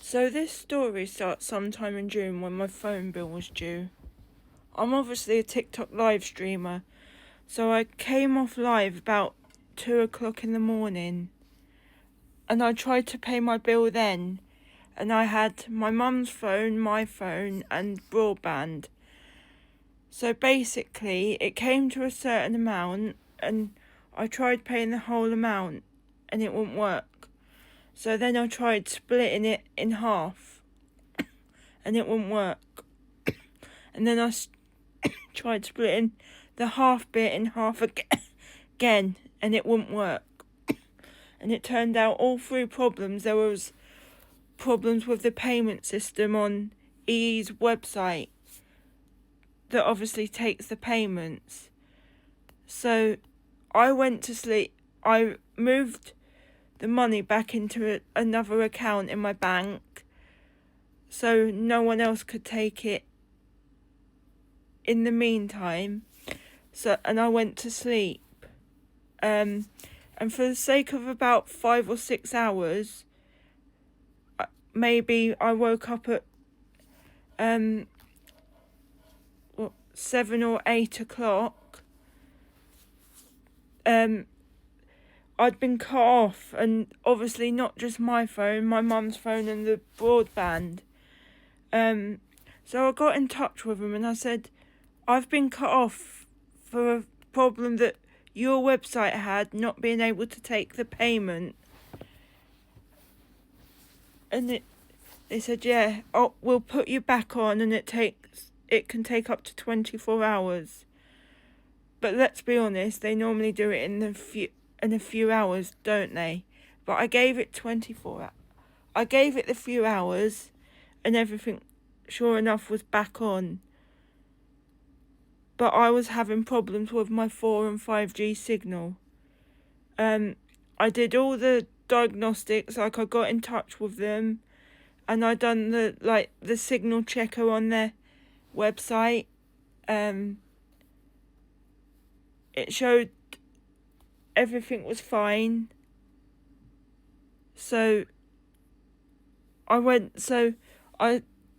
So this story starts sometime in June when my phone bill was due. I'm obviously a TikTok live streamer, so I came off live about 2 o'clock in the morning, and I tried to pay my bill then, and I had my mum's phone, my phone, and broadband. So basically, it came to a certain amount, and I tried paying the whole amount, and it wouldn't work. So then I tried splitting it in half, and it wouldn't work. And then I tried splitting the half bit in half again, and it wouldn't work. And it turned out all three problems, there was problems with the payment system on EE's website that obviously takes the payments. So I went to sleep. I moved the money back into another account in my bank so no one else could take it in the meantime. And I went to sleep. And for the sake of about 5 or 6 hours, maybe I woke up at 7 or 8 o'clock. I'd been cut off, and obviously not just my phone, my mum's phone and the broadband. So I got in touch with them and I said, I've been cut off for a problem that your website had, not being able to take the payment. And they said, yeah, we'll put you back on, and it can take up to 24 hours. But let's be honest, they normally do it in a few hours, don't they? But I gave it 24 hours. I gave it the few hours, and everything, sure enough, was back on. But I was having problems with my 4 and 5G signal. I did all the diagnostics, like I got in touch with them, and I done the signal checker on their website. It showed everything was fine.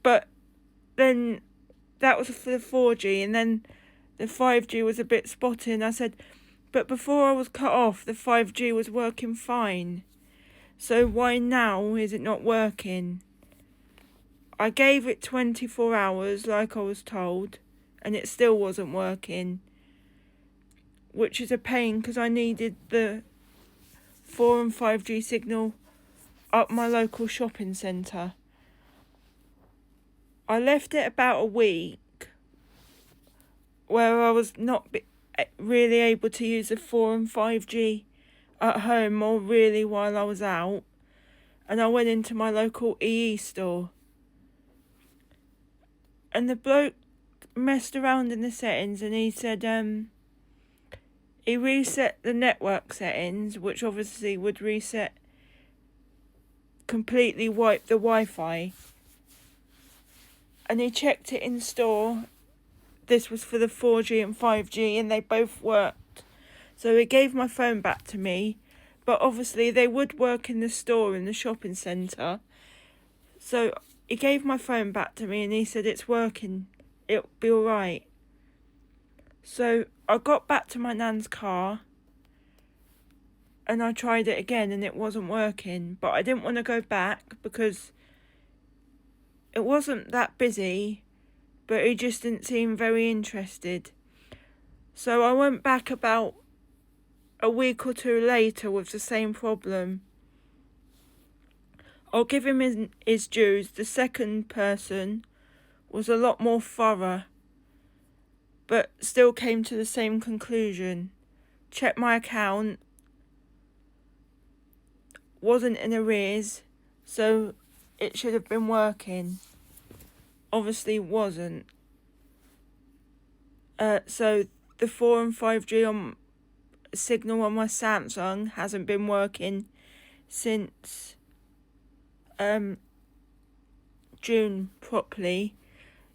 But then that was for the 4G, and then the 5G was a bit spotty, and I said, but before I was cut off, the 5G was working fine. So why now is it not working? I gave it 24 hours like I was told, and it still wasn't working, which is a pain because I needed the 4 and 5G signal up my local shopping centre. I left it about a week where I was not really able to use the 4 and 5G at home or really while I was out, and I went into my local EE store, and the bloke messed around in the settings, and he said he reset the network settings, which obviously would completely wipe the Wi-Fi, and he checked it in store. This was for the 4G and 5G, and they both worked. So he gave my phone back to me, but obviously they would work in the store in the shopping centre. So he gave my phone back to me and he said it's working, it'll be alright. So I got back to my nan's car and I tried it again and it wasn't working, but I didn't want to go back because it wasn't that busy, but he just didn't seem very interested. So I went back about a week or two later with the same problem. I'll give him his dues. The second person was a lot more thorough, but still came to the same conclusion. Checked my account, wasn't in arrears, so it should have been working. Obviously wasn't. So the 4 and 5G signal on my Samsung hasn't been working since June properly.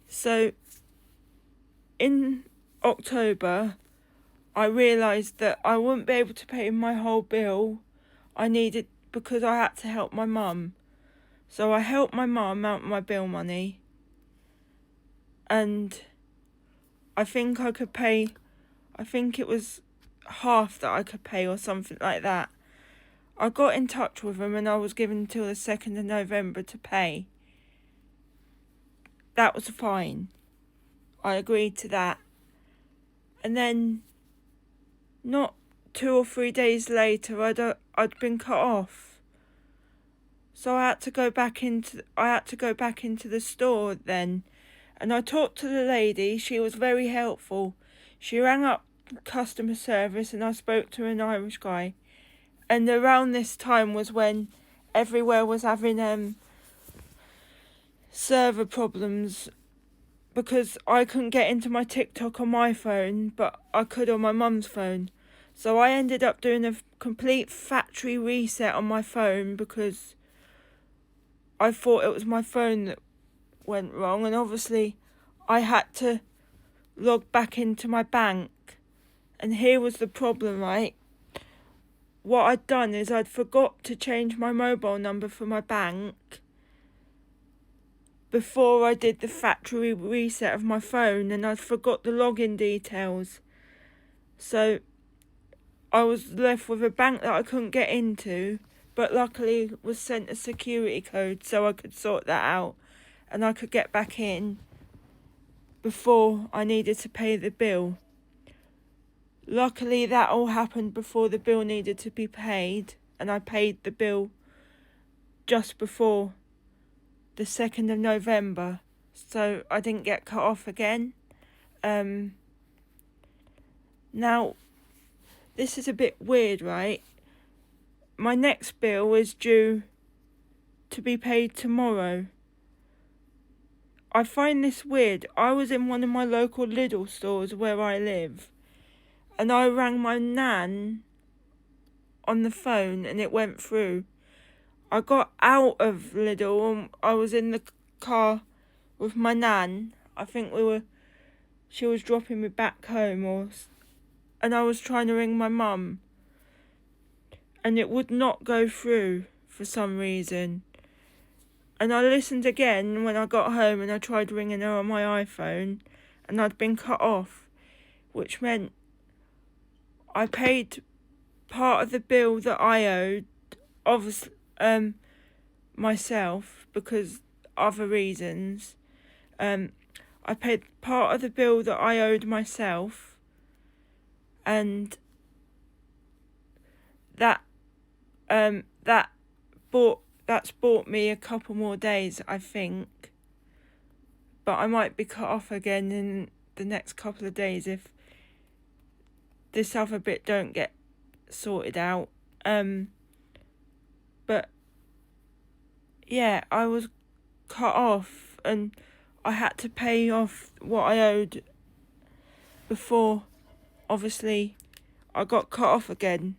So in October I realised that I wouldn't be able to pay my whole bill. Because I had to help my mum. So I helped my mum out my bill money, and I think I could pay, I think it was half that I could pay or something like that. I got in touch with them and I was given until the 2nd of November to pay. That was fine. I agreed to that. And then, not 2 or 3 days later, I'd been cut off. So I had to go back into the store then. And I talked to the lady. She was very helpful. She rang up customer service and I spoke to an Irish guy. And around this time was when everywhere was having server problems, because I couldn't get into my TikTok on my phone, but I could on my mum's phone. So I ended up doing a complete factory reset on my phone because I thought it was my phone that went wrong, and obviously I had to log back into my bank. And here was the problem, right? What I'd done is I'd forgot to change my mobile number for my bank before I did the factory reset of my phone, and I'd forgot the login details. So I was left with a bank that I couldn't get into, but luckily was sent a security code so I could sort that out and I could get back in before I needed to pay the bill. Luckily that all happened before the bill needed to be paid, and I paid the bill just before the 2nd of November, so I didn't get cut off again. Now, this is a bit weird, right? My next bill is due to be paid tomorrow. I find this weird. I was in one of my local Lidl stores where I live, and I rang my nan on the phone and it went through. I got out of Lidl and I was in the car with my nan. I think she was dropping me back home, and I was trying to ring my mum and it would not go through for some reason. And I listened again when I got home and I tried ringing her on my iPhone and I'd been cut off, which meant I paid part of the bill that I owed, obviously, myself, because other reasons. I paid part of the bill that I owed myself, and that's bought me a couple more days, I think. But I might be cut off again in the next couple of days if this other bit don't get sorted out. But yeah, I was cut off and I had to pay off what I owed before, obviously, I got cut off again.